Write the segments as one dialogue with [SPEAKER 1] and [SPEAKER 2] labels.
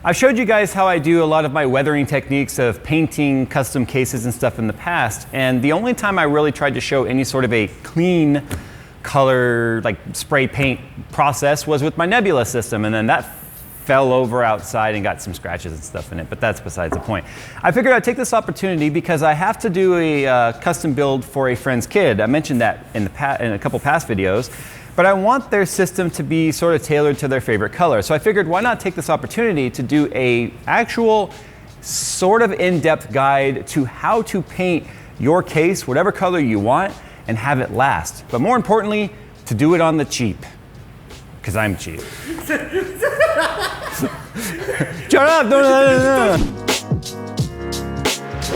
[SPEAKER 1] I've showed you guys how I do a lot of my weathering techniques of painting custom cases and stuff in the past, and the only time I really tried to show any sort of a clean color, like spray paint process was with my Nebula system, and then that fell over outside and got some scratches and stuff in it, but that's besides the point. I figured I'd take this opportunity because I have to do a custom build for a friend's kid. I mentioned that in a couple past videos, but I want their system to be sort of tailored to their favorite color. So I figured why not take this opportunity to do a actual sort of in-depth guide to how to paint your case, whatever color you want, and have it last. But more importantly, to do it on the cheap, because I'm cheap. Shut up! No.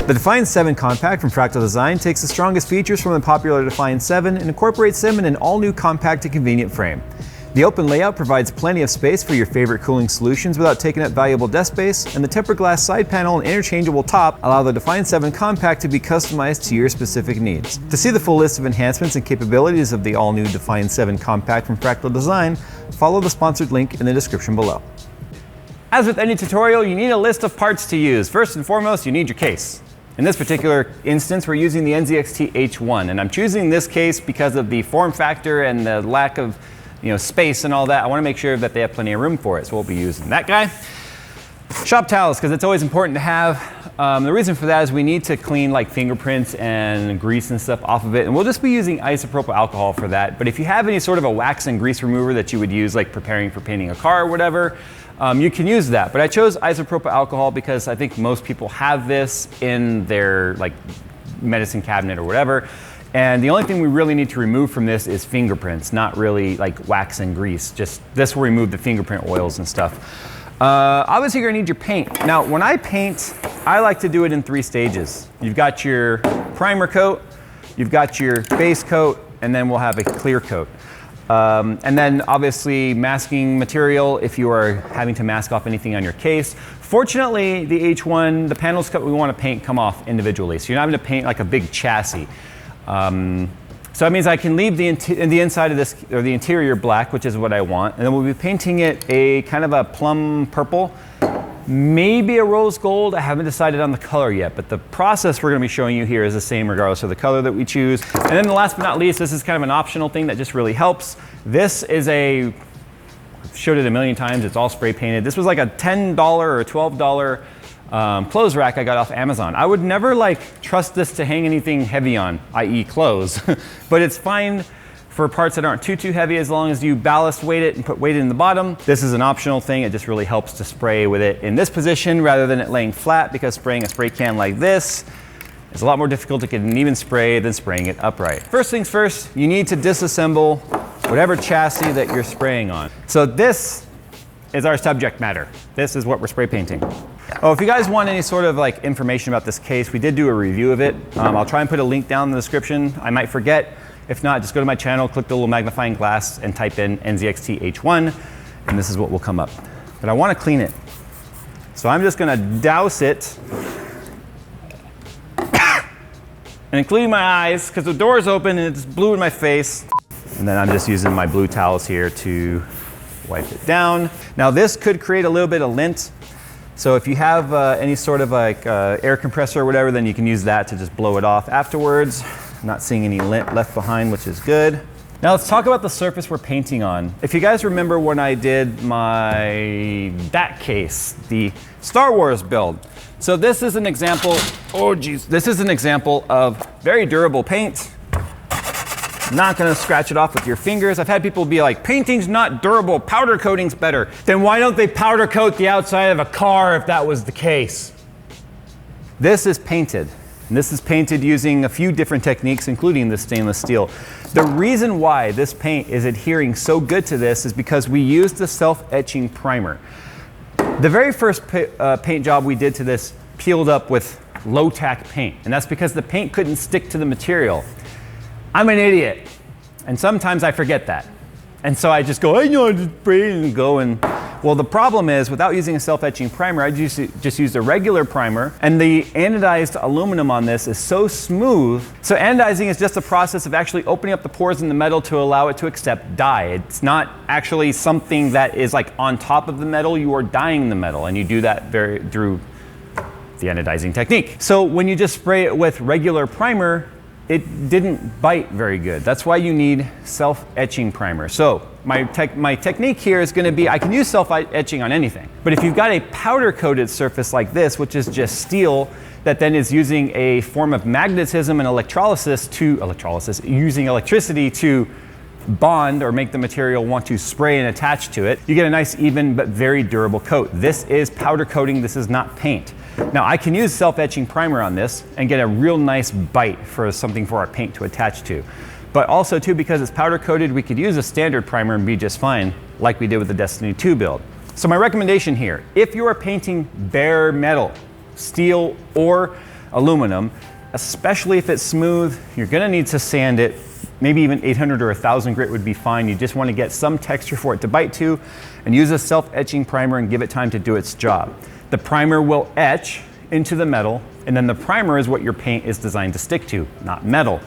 [SPEAKER 1] The Defiance 7 Compact from Fractal Design takes the strongest features from the popular Defiance 7 and incorporates them in an all-new compact and convenient frame. The open layout provides plenty of space for your favorite cooling solutions without taking up valuable desk space, and the tempered glass side panel and interchangeable top allow the Defiance 7 Compact to be customized to your specific needs. To see the full list of enhancements and capabilities of the all-new Defiance 7 Compact from Fractal Design, follow the sponsored link in the description below. As with any tutorial, you need a list of parts to use. First and foremost, you need your case. In this particular instance, we're using the NZXT H1, and I'm choosing this case because of the form factor and the lack of space and all that. I want to make sure that they have plenty of room for it, so we'll be using that guy. Shop towels, because it's always important to have. The reason for that is we need to clean like fingerprints and grease and stuff off of it, and we'll just be using isopropyl alcohol for that. But if you have any sort of a wax and grease remover that you would use like preparing for painting a car or whatever, you can use that. But I chose isopropyl alcohol because I think most people have this in their like medicine cabinet or whatever. And the only thing we really need to remove from this is fingerprints, not really like wax and grease. Just this will remove the fingerprint oils and stuff. Obviously you're gonna need your paint. Now, when I paint, I like to do it in 3 stages. You've got your primer coat, you've got your base coat, and then we'll have a clear coat. And then obviously masking material if you are having to mask off anything on your case. Fortunately, the H1, the panels that we want to paint come off individually. So you're not having to paint like a big chassis. So that means I can leave the inside of this, or the interior black, which is what I want. And then we'll be painting it a kind of a plum purple, maybe a rose gold. I haven't decided on the color yet, but the process we're going to be showing you here is the same regardless of the color that we choose. And then last but not least, this is kind of an optional thing that just really helps. This is I've showed it a million times, it's all spray painted. This was like a $10 or a $12 clothes rack I got off Amazon. I would never like trust this to hang anything heavy on, i.e. clothes, but it's fine for parts that aren't too heavy as long as you ballast weight it and put weight in the bottom. This is an optional thing. It just really helps to spray with it in this position rather than it laying flat, because spraying a spray can like this is a lot more difficult to get an even spray than spraying it upright. First things first, you need to disassemble whatever chassis that you're spraying on. So this is our subject matter. This is what we're spray painting. Oh, if you guys want any sort of like information about this case, we did do a review of it. I'll try and put a link down in the description. I might forget. If not, just go to my channel, click the little magnifying glass and type in NZXT H1, and this is what will come up. But I want to clean it. So I'm just going to douse it, and including my eyes, because the door is open and it's blue in my face. And then I'm just using my blue towels here to wipe it down. Now this could create a little bit of lint. So if you have any sort of like air compressor or whatever, then you can use that to just blow it off afterwards. Not seeing any lint left behind, which is good. Now let's talk about the surface we're painting on. If you guys remember when I did that case, the Star Wars build. So this is an example, this is an example of very durable paint. Not gonna scratch it off with your fingers. I've had people be like, painting's not durable, powder coating's better. Then why don't they powder coat the outside of a car if that was the case? This is painted. And this is painted using a few different techniques, including the stainless steel. The reason why this paint is adhering so good to this is because we used the self-etching primer. The very first paint job we did to this peeled up with low-tack paint, and that's because the paint couldn't stick to the material. I'm an idiot, and sometimes I forget that. And so I just go, I know how to spray, and go and Well, the problem is, without using a self-etching primer, I just used a regular primer, and the anodized aluminum on this is so smooth. So anodizing is just a process of actually opening up the pores in the metal to allow it to accept dye. It's not actually something that is like on top of the metal. You are dyeing the metal, and you do that through the anodizing technique. So when you just spray it with regular primer, it didn't bite very good. That's why you need self-etching primer. So my technique here is gonna be, I can use self-etching on anything, but if you've got a powder-coated surface like this, which is just steel, that then is using a form of magnetism and using electricity to bond or make the material want to spray and attach to it, you get a nice, even, but very durable coat. This is powder coating, this is not paint. Now I can use self-etching primer on this and get a real nice bite for something for our paint to attach to. But also too, because it's powder coated, we could use a standard primer and be just fine, like we did with the Destiny 2 build. So my recommendation here, if you are painting bare metal, steel or aluminum, especially if it's smooth, you're gonna need to sand it. Maybe even 800 or 1000 grit would be fine. You just want to get some texture for it to bite to, and use a self-etching primer and give it time to do its job. The primer will etch into the metal, and then the primer is what your paint is designed to stick to, not metal.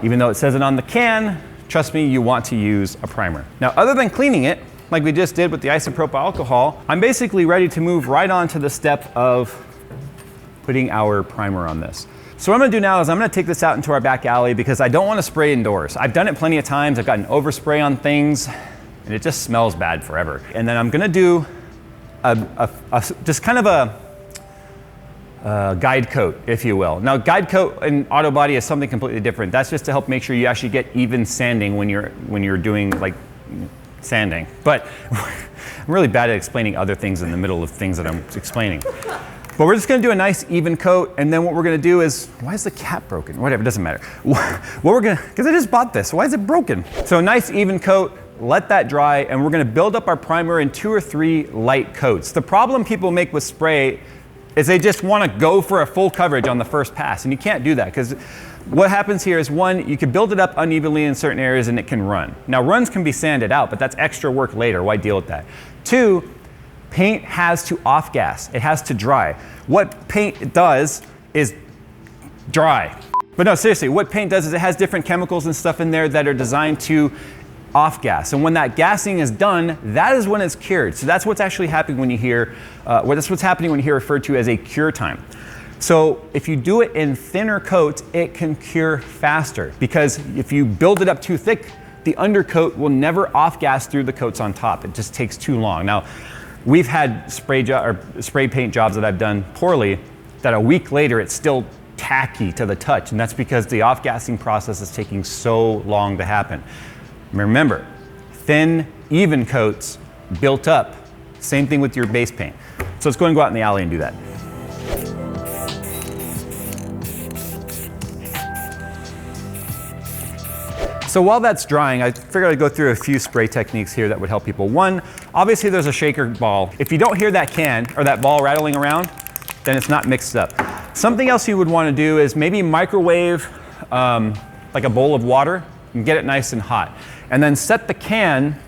[SPEAKER 1] Even though it says it on the can, trust me, you want to use a primer. Now, other than cleaning it, like we just did with the isopropyl alcohol, I'm basically ready to move right on to the step of putting our primer on this. So what I'm gonna do now is I'm gonna take this out into our back alley because I don't wanna spray indoors. I've done it plenty of times. I've gotten overspray on things and it just smells bad forever. And then I'm gonna do just kind of a guide coat, if you will. Now, guide coat in auto body is something completely different. That's just to help make sure you actually get even sanding when you're doing like sanding. But I'm really bad at explaining other things in the middle of things that I'm explaining. But we're just gonna do a nice even coat, and then what we're gonna do is, why is the cap broken? Whatever, it doesn't matter. Because I just bought this, why is it broken? So a nice even coat, let that dry, and we're gonna build up our primer in 2 or 3 light coats. The problem people make with spray is they just wanna go for a full coverage on the first pass, and you can't do that, because what happens here is, one, you can build it up unevenly in certain areas and it can run. Now runs can be sanded out, but that's extra work later, why deal with that? 2, paint has to off-gas. It has to dry. What paint does is dry. But no, seriously, what paint does is it has different chemicals and stuff in there that are designed to off-gas. And when that gassing is done, that is when it's cured. So that's what's actually happening when you hear, that's what's happening when you hear referred to as a cure time. So if you do it in thinner coats, it can cure faster, because if you build it up too thick, the undercoat will never off-gas through the coats on top. It just takes too long. Now, we've had spray paint jobs that I've done poorly that a week later it's still tacky to the touch, and that's because the off-gassing process is taking so long to happen. Remember, thin, even coats built up. Same thing with your base paint. So let's go and go out in the alley and do that. So while that's drying, I figured I'd go through a few spray techniques here that would help people. One, obviously there's a shaker ball. If you don't hear that can or that ball rattling around, then it's not mixed up. Something else you would want to do is maybe microwave like a bowl of water and get it nice and hot. And then set the can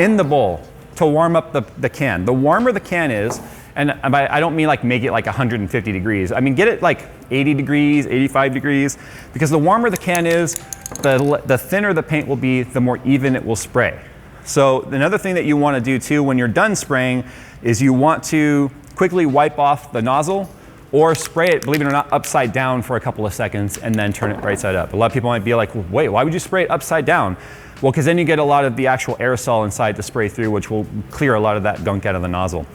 [SPEAKER 1] in the bowl to warm up the can. The warmer the can is, and I don't mean like make it like 150 degrees. I mean get it like 80 degrees, 85 degrees, because the warmer the can is, the thinner the paint will be, the more even it will spray. So another thing that you want to do too when you're done spraying is you want to quickly wipe off the nozzle or spray it, believe it or not, upside down for a couple of seconds and then turn it right side up. A lot of people might be like, wait, why would you spray it upside down? Well, because then you get a lot of the actual aerosol inside to spray through, which will clear a lot of that gunk out of the nozzle.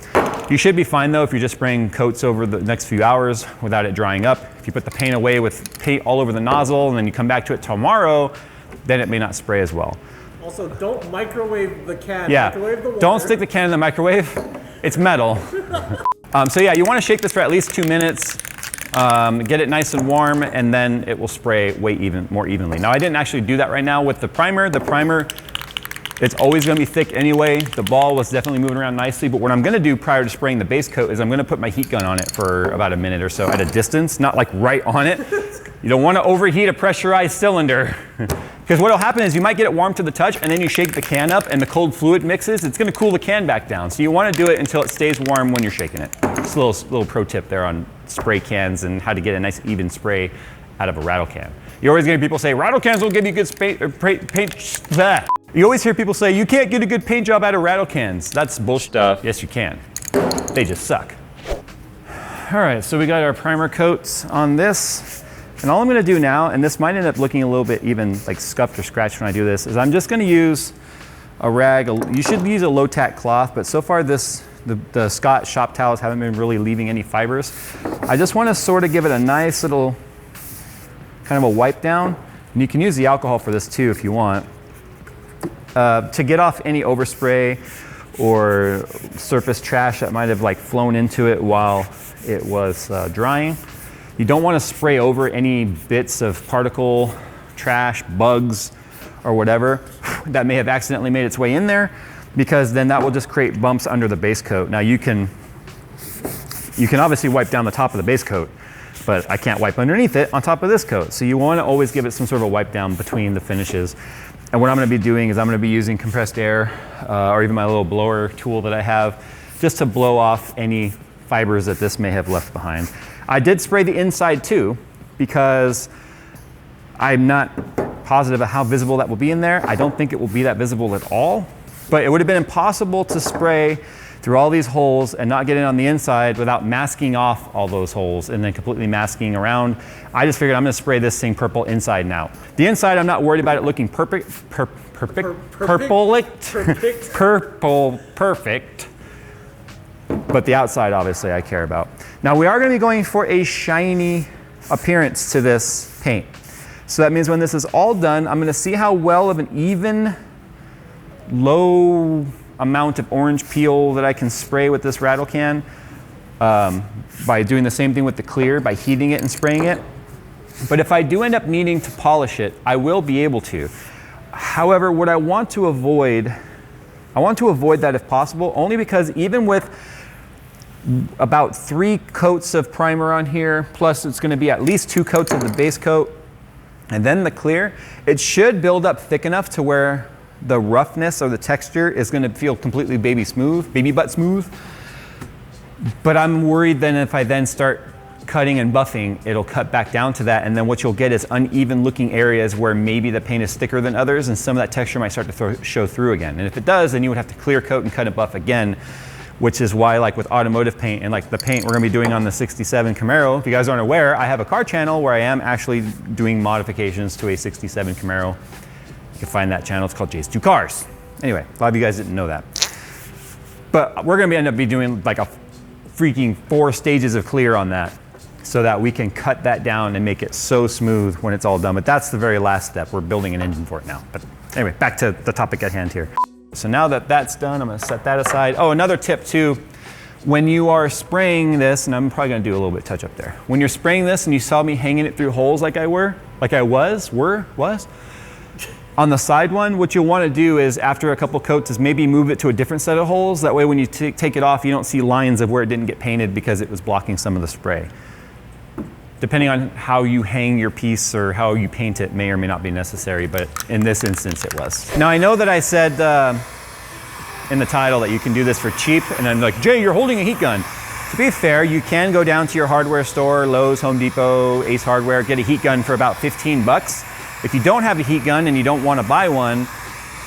[SPEAKER 1] You should be fine though if you're just spraying coats over the next few hours without it drying up. If you put the paint away with paint all over the nozzle and then you come back to it tomorrow, then it may not spray as well.
[SPEAKER 2] Also, don't microwave the can.
[SPEAKER 1] Yeah,
[SPEAKER 2] microwave the water.
[SPEAKER 1] Don't stick the can in the microwave. It's metal. So yeah, you want to shake this for at least 2 minutes, get it nice and warm, and then it will spray more evenly. Now I didn't actually do that right now with the primer. The primer, it's always going to be thick anyway. The ball was definitely moving around nicely, but what I'm going to do prior to spraying the base coat is I'm going to put my heat gun on it for about a minute or so at a distance, not like right on it. You don't want to overheat a pressurized cylinder. Because what'll happen is you might get it warm to the touch and then you shake the can up and the cold fluid mixes, it's gonna cool the can back down. So you wanna do it until it stays warm when you're shaking it. Just a little pro tip there on spray cans and how to get a nice even spray out of a rattle can. You always get people say, rattle cans will give you good paint. Bleh. You always hear people say, you can't get a good paint job out of rattle cans. That's bullshit. Yes, you can. They just suck. All right, so we got our primer coats on this. And all I'm gonna do now, and this might end up looking a little bit even like scuffed or scratched when I do this, is I'm just gonna use a rag. You should use a low tack cloth, but so far the Scott shop towels haven't been really leaving any fibers. I just wanna sort of give it a nice little kind of a wipe down. And you can use the alcohol for this too if you want. To get off any overspray or surface trash that might have like flown into it while it was drying. You don't want to spray over any bits of particle, trash, bugs, or whatever that may have accidentally made its way in there, because then that will just create bumps under the base coat. Now you can obviously wipe down the top of the base coat, but I can't wipe underneath it on top of this coat. So you want to always give it some sort of a wipe down between the finishes. And what I'm going to be doing is I'm going to be using compressed air or even my little blower tool that I have just to blow off any fibers that this may have left behind. I did spray the inside too, because I'm not positive of how visible that will be in there. I don't think it will be that visible at all, but it would have been impossible to spray through all these holes and not get in on the inside without masking off all those holes and then completely masking around. I just figured I'm gonna spray this thing purple inside and out. The inside, I'm not worried about it looking perfect. But the outside, obviously, I care about. Now, we are going to be going for a shiny appearance to this paint. So that means when this is all done, I'm going to see how well of an even, low amount of orange peel that I can spray with this rattle can by doing the same thing with the clear, by heating it and spraying it. But if I do end up needing to polish it, I will be able to. However, what I want to avoid that if possible, only because even with about 3 coats of primer on here, plus it's going to be at least 2 coats of the base coat, and then the clear, it should build up thick enough to where the roughness or the texture is going to feel completely baby butt smooth. But I'm worried then if I then start cutting and buffing, it'll cut back down to that, and then what you'll get is uneven looking areas where maybe the paint is thicker than others, and some of that texture might start to show through again. And if it does, then you would have to clear coat and cut and buff again, which is why, like with automotive paint and like the paint we're gonna be doing on the 67 Camaro, if you guys aren't aware, I have a car channel where I am actually doing modifications to a 67 Camaro. You can find that channel, it's called Jay's Two Cars. Anyway, a lot of you guys didn't know that. But we're gonna end up doing like a freaking 4 stages of clear on that, so that we can cut that down and make it so smooth when it's all done. But that's the very last step. We're building an engine for it now. But anyway, back to the topic at hand here. So now that that's done, I'm gonna set that aside. Oh, another tip too, when you are spraying this, and I'm probably gonna do a little bit of touch up there. When you're spraying this and you saw me hanging it through holes like I was, on the side one, what you'll wanna do is after a couple coats is maybe move it to a different set of holes. That way when you take it off, you don't see lines of where it didn't get painted because it was blocking some of the spray. Depending on how you hang your piece or how you paint it may or may not be necessary, but in this instance it was. Now I know that I said in the title that you can do this for cheap, and I'm like, Jay, you're holding a heat gun. To be fair, you can go down to your hardware store, Lowe's, Home Depot, Ace Hardware, get a heat gun for about 15 bucks. If you don't have a heat gun and you don't want to buy one,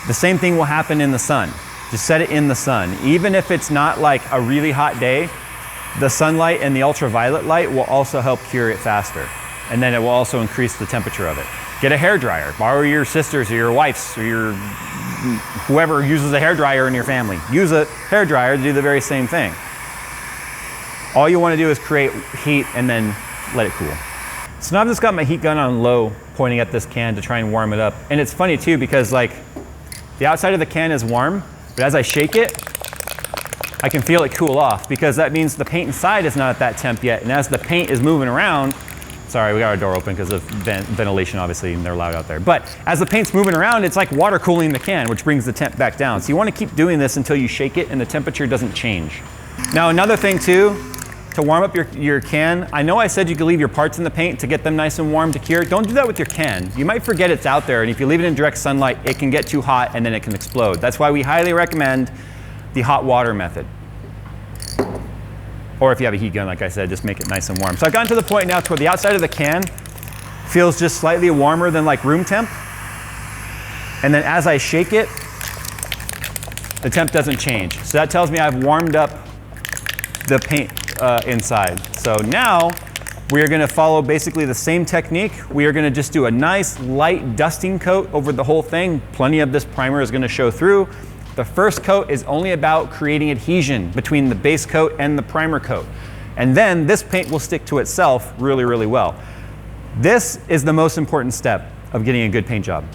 [SPEAKER 1] the same thing will happen in the sun. Just set it in the sun. Even if it's not like a really hot day, the sunlight and the ultraviolet light will also help cure it faster. And then it will also increase the temperature of it. Get a hairdryer. Borrow your sister's or your wife's or your whoever uses a hairdryer in your family. Use a hairdryer to do the very same thing. All you want to do is create heat and then let it cool. So now I've just got my heat gun on low, pointing at this can to try and warm it up. And it's funny too, because like the outside of the can is warm, but as I shake it, I can feel it cool off, because that means the paint inside is not at that temp yet. And as the paint is moving around, sorry, we got our door open because of ventilation, obviously, and they're loud out there. But as the paint's moving around, it's like water cooling the can, which brings the temp back down. So you want to keep doing this until you shake it and the temperature doesn't change. Now, another thing too, to warm up your can. I know I said you could leave your parts in the paint to get them nice and warm to cure. Don't do that with your can. You might forget it's out there, and if you leave it in direct sunlight, it can get too hot and then it can explode. That's why we highly recommend the hot water method. Or if you have a heat gun, like I said, just make it nice and warm. So I've gotten to the point now where the outside of the can feels just slightly warmer than like room temp. And then as I shake it, the temp doesn't change. So that tells me I've warmed up the paint inside. So now we are gonna follow basically the same technique. We are gonna just do a nice light dusting coat over the whole thing. Plenty of this primer is gonna show through. The first coat is only about creating adhesion between the base coat and the primer coat. And then this paint will stick to itself really, really well. This is the most important step of getting a good paint job.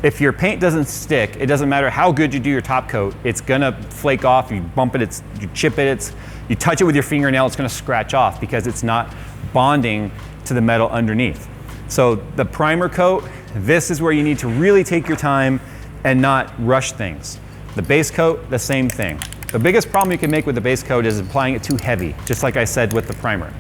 [SPEAKER 1] If your paint doesn't stick, it doesn't matter how good you do your top coat, it's gonna flake off, you bump it, you chip it, you touch it with your fingernail, it's gonna scratch off because it's not bonding to the metal underneath. So the primer coat, this is where you need to really take your time and not rush things. The base coat, the same thing. The biggest problem you can make with the base coat is applying it too heavy, just like I said with the primer.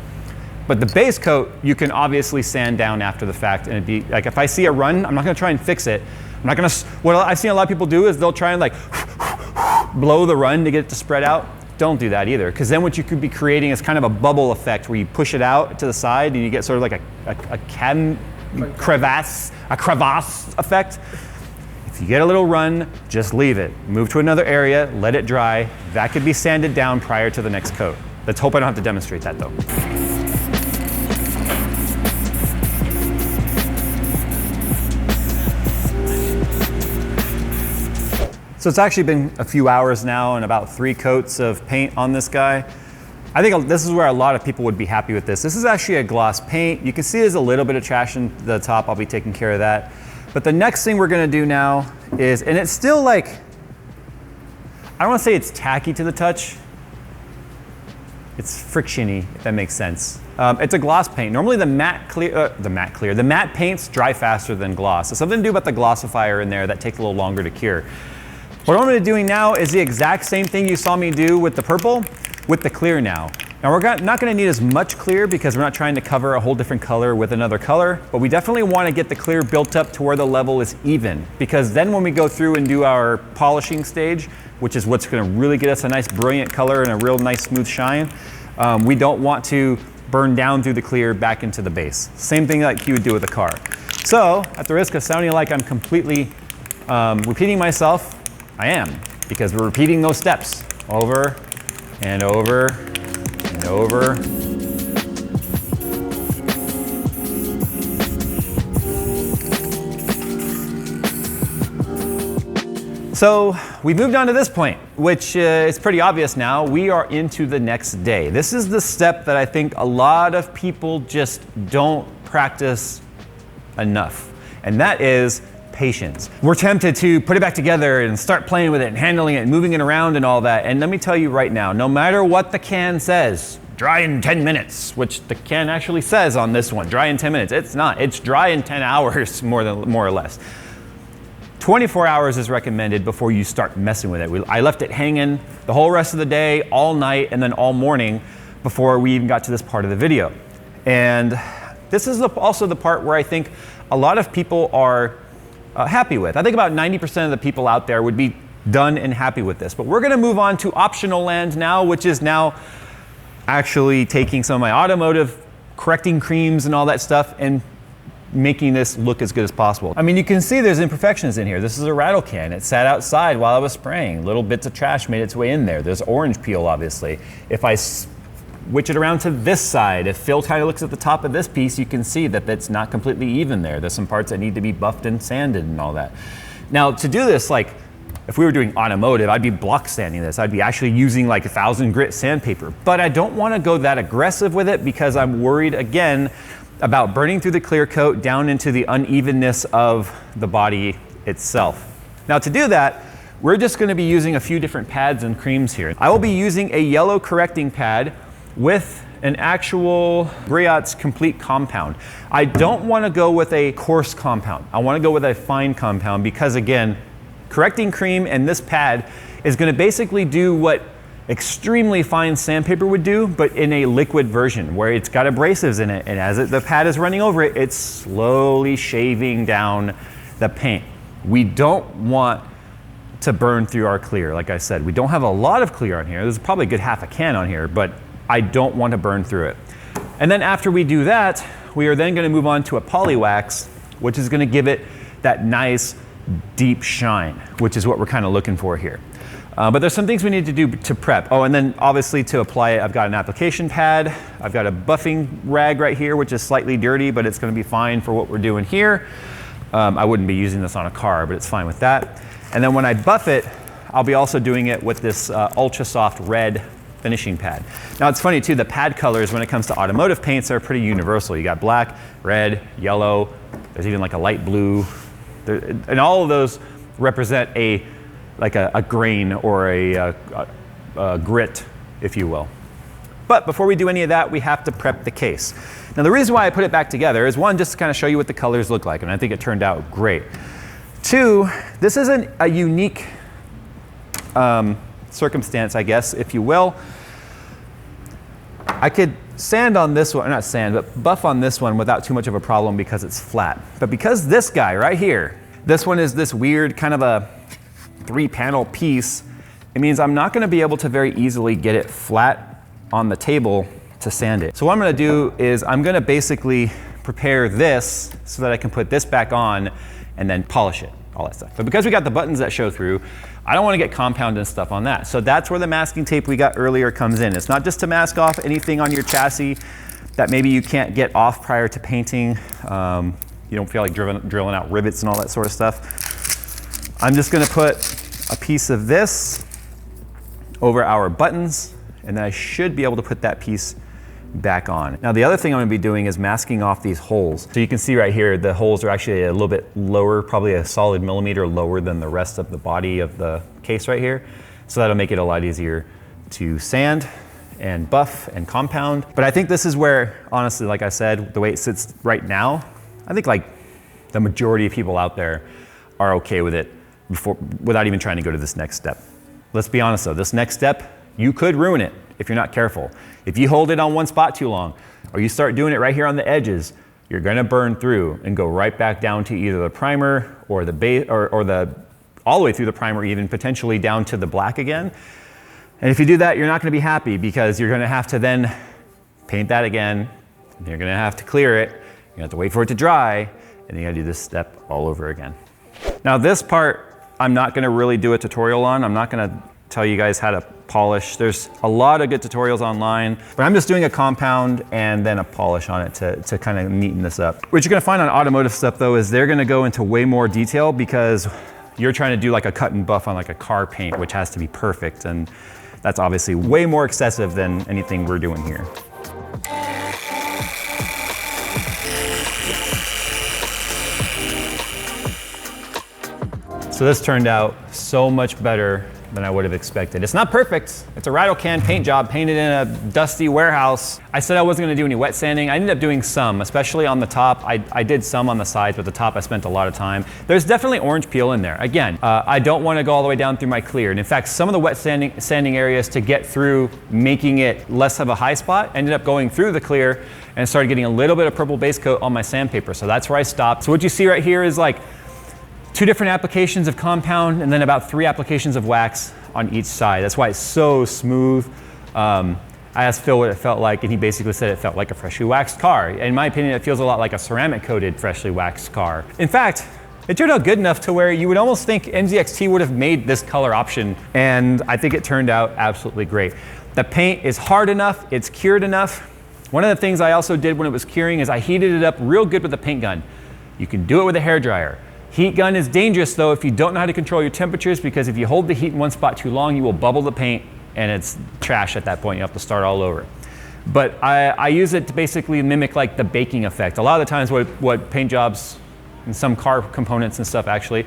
[SPEAKER 1] But the base coat, you can obviously sand down after the fact, and it'd be like, if I see a run, I'm not gonna try and fix it. I'm not gonna, what I've seen a lot of people do is they'll try and like blow the run to get it to spread out. Don't do that either, because then what you could be creating is kind of a bubble effect where you push it out to the side and you get sort of like a crevasse effect. If you get a little run, just leave it. Move to another area, let it dry. That could be sanded down prior to the next coat. Let's hope I don't have to demonstrate that though. So it's actually been a few hours now and about 3 coats of paint on this guy. I think this is where a lot of people would be happy with this. This is actually a gloss paint. You can see there's a little bit of trash in the top. I'll be taking care of that. But the next thing we're gonna do now is, and it's still like, I don't wanna say it's tacky to the touch. It's frictiony, if that makes sense. It's a gloss paint. Normally the matte paints dry faster than gloss. So something to do about the glossifier in there that takes a little longer to cure. What I'm gonna be doing now is the exact same thing you saw me do with the purple, with the clear now. Now we're not gonna need as much clear because we're not trying to cover a whole different color with another color, but we definitely wanna get the clear built up to where the level is even, because then when we go through and do our polishing stage, which is what's gonna really get us a nice brilliant color and a real nice smooth shine, we don't want to burn down through the clear back into the base. Same thing like you would do with a car. So at the risk of sounding like I'm completely repeating myself, I am, because we're repeating those steps over and over and over. So we moved on to this point, which is pretty obvious now. We are into the next day. This is the step that I think a lot of people just don't practice enough, and that is patience. We're tempted to put it back together and start playing with it and handling it and moving it around and all that. And let me tell you right now, no matter what the can says, dry in 10 minutes, which the can actually says on this one, dry in 10 minutes. It's not, it's dry in 10 hours, more or less. 24 hours is recommended before you start messing with it. I left it hanging the whole rest of the day, all night, and then all morning before we even got to this part of the video. And this is also the part where I think a lot of people are happy with. I think about 90% of the people out there would be done and happy with this. But we're gonna move on to optional land now, which is now actually taking some of my automotive correcting creams and all that stuff and making this look as good as possible. I mean, you can see there's imperfections in here. This is a rattle can. It sat outside while I was spraying. Little bits of trash made its way in there. There's orange peel, obviously. If I switch it around to this side, if Phil kind of looks at the top of this piece, you can see that it's not completely even there. There's some parts that need to be buffed and sanded and all that. Now, to do this, like, if we were doing automotive, I'd be block sanding this. I'd be actually using like 1,000 grit sandpaper. But I don't want to go that aggressive with it because I'm worried, again, about burning through the clear coat down into the unevenness of the body itself. Now, to do that, we're just going to be using a few different pads and creams here. I will be using a yellow correcting pad with an actual Briot's complete compound. I don't want to go with a coarse compound. I want to go with a fine compound because, again, correcting cream and this pad is going to basically do what extremely fine sandpaper would do, but in a liquid version where it's got abrasives in it, and as the pad is running over it, it's slowly shaving down the paint. We don't want to burn through our clear. Like I said, we don't have a lot of clear on here. There's probably a good half a can on here, but I don't want to burn through it. And then after we do that, we are then going to move on to a poly wax, which is going to give it that nice deep shine, which is what we're kind of looking for here. But there's some things we need to do to prep. Oh, and then obviously to apply it, I've got an application pad. I've got a buffing rag right here, which is slightly dirty, but it's going to be fine for what we're doing here. I wouldn't be using this on a car, but it's fine with that. And then when I buff it, I'll be also doing it with this ultra soft red finishing pad. Now it's funny too, the pad colors when it comes to automotive paints are pretty universal. You got black, red, yellow, there's even like a light blue. And all of those represent a grain or a grit, if you will. But before we do any of that, we have to prep the case. Now the reason why I put it back together is one, just to kind of show you what the colors look like, and I think it turned out great. Two, this isn't a unique circumstance, I guess, if you will. I could sand on this one, not sand, but buff on this one without too much of a problem because it's flat. But because this guy right here, this one is this weird kind of a 3-panel piece, it means I'm not going to be able to very easily get it flat on the table to sand it. So what I'm going to do is I'm going to basically prepare this so that I can put this back on and then polish it, all that stuff. But because we got the buttons that show through, I don't want to get compound and stuff on that. So that's where the masking tape we got earlier comes in. It's not just to mask off anything on your chassis that maybe you can't get off prior to painting. You don't feel like drilling out rivets and all that sort of stuff. I'm just going to put a piece of this over our buttons, and then I should be able to put that piece back on. Now the other thing I'm going to be doing is masking off these holes. So you can see right here, the holes are actually a little bit lower, probably a solid millimeter lower than the rest of the body of the case right here. So that'll make it a lot easier to sand and buff and compound. But I think this is where, honestly, like I said, the way it sits right now, I think like the majority of people out there are okay with it without even trying to go to this next step. Let's be honest though, this next step, you could ruin it if you're not careful. If you hold it on one spot too long, or you start doing it right here on the edges, you're gonna burn through and go right back down to either the primer or the base, or all the way through the primer, even potentially down to the black again. And if you do that, you're not gonna be happy because you're gonna have to then paint that again. You're gonna have to clear it. You're gonna have to wait for it to dry, and then you gotta do this step all over again. Now this part, I'm not gonna really do a tutorial on. I'm not gonna tell you guys how to polish. There's a lot of good tutorials online, but I'm just doing a compound and then a polish on it to kind of neaten this up. What you're gonna find on automotive stuff though is they're gonna go into way more detail because you're trying to do like a cut and buff on like a car paint, which has to be perfect. And that's obviously way more excessive than anything we're doing here. So this turned out so much better than I would have expected. It's not perfect. It's a rattle can paint job painted in a dusty warehouse. I said I wasn't gonna do any wet sanding. I ended up doing some, especially on the top. I did some on the sides, but the top I spent a lot of time. There's definitely orange peel in there. Again, I don't wanna go all the way down through my clear. And in fact, some of the wet sanding areas to get through making it less of a high spot ended up going through the clear and started getting a little bit of purple base coat on my sandpaper. So that's where I stopped. So what you see right here is like 2 different applications of compound and then about 3 applications of wax on each side. That's why it's so smooth. I asked Phil what it felt like, and he basically said it felt like a freshly waxed car. In my opinion, it feels a lot like a ceramic coated freshly waxed car. In fact, it turned out good enough to where you would almost think NZXT would have made this color option, and I think it turned out absolutely great. The paint is hard enough, it's cured enough. One of the things I also did when it was curing is I heated it up real good with a paint gun. You can do it with a hairdryer. Heat gun is dangerous though if you don't know how to control your temperatures, because if you hold the heat in one spot too long, you will bubble the paint and it's trash at that point. You have to start all over. But I use it to basically mimic like the baking effect. A lot of the times what paint jobs and some car components and stuff actually,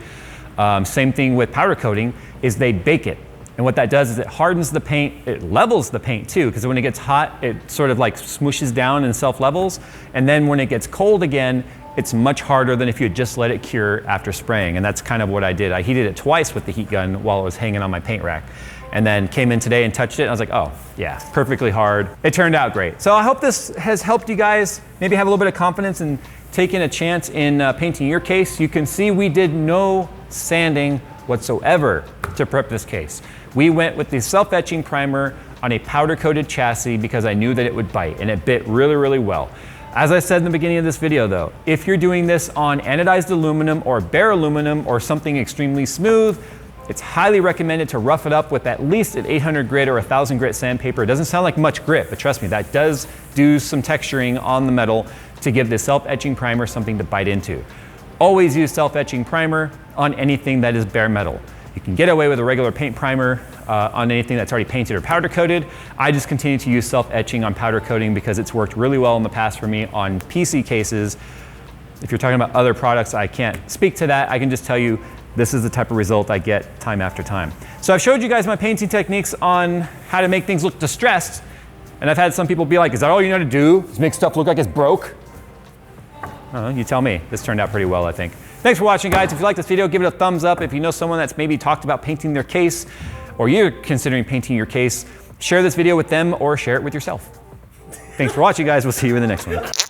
[SPEAKER 1] same thing with powder coating, is they bake it. And what that does is it hardens the paint, it levels the paint too, because when it gets hot, it sort of like smooshes down and self-levels. And then when it gets cold again, it's much harder than if you had just let it cure after spraying. And that's kind of what I did. I heated it twice with the heat gun while it was hanging on my paint rack. and then came in today and touched it, and I was like, oh yeah, perfectly hard. It turned out great. So I hope this has helped you guys maybe have a little bit of confidence in taking a chance in painting your case. You can see we did no sanding whatsoever to prep this case. We went with the self-etching primer on a powder-coated chassis because I knew that it would bite, and it bit really, really well. As I said in the beginning of this video though, if you're doing this on anodized aluminum or bare aluminum or something extremely smooth, it's highly recommended to rough it up with at least an 800 grit or 1000 grit sandpaper. It doesn't sound like much grit, but trust me, that does do some texturing on the metal to give the self-etching primer something to bite into. Always use self-etching primer on anything that is bare metal. You can get away with a regular paint primer on anything that's already painted or powder coated. I just continue to use self-etching on powder coating because it's worked really well in the past for me on PC cases. If you're talking about other products, I can't speak to that. I can just tell you this is the type of result I get time after time. So I've showed you guys my painting techniques on how to make things look distressed. And I've had some people be like, is that all you know how to do? Is make stuff look like it's broke? I don't know, you tell me. This turned out pretty well, I think. Thanks for watching, guys. If you like this video, give it a thumbs up. If you know someone that's maybe talked about painting their case, or you're considering painting your case, share this video with them or share it with yourself. Thanks for watching, guys. We'll see you in the next one.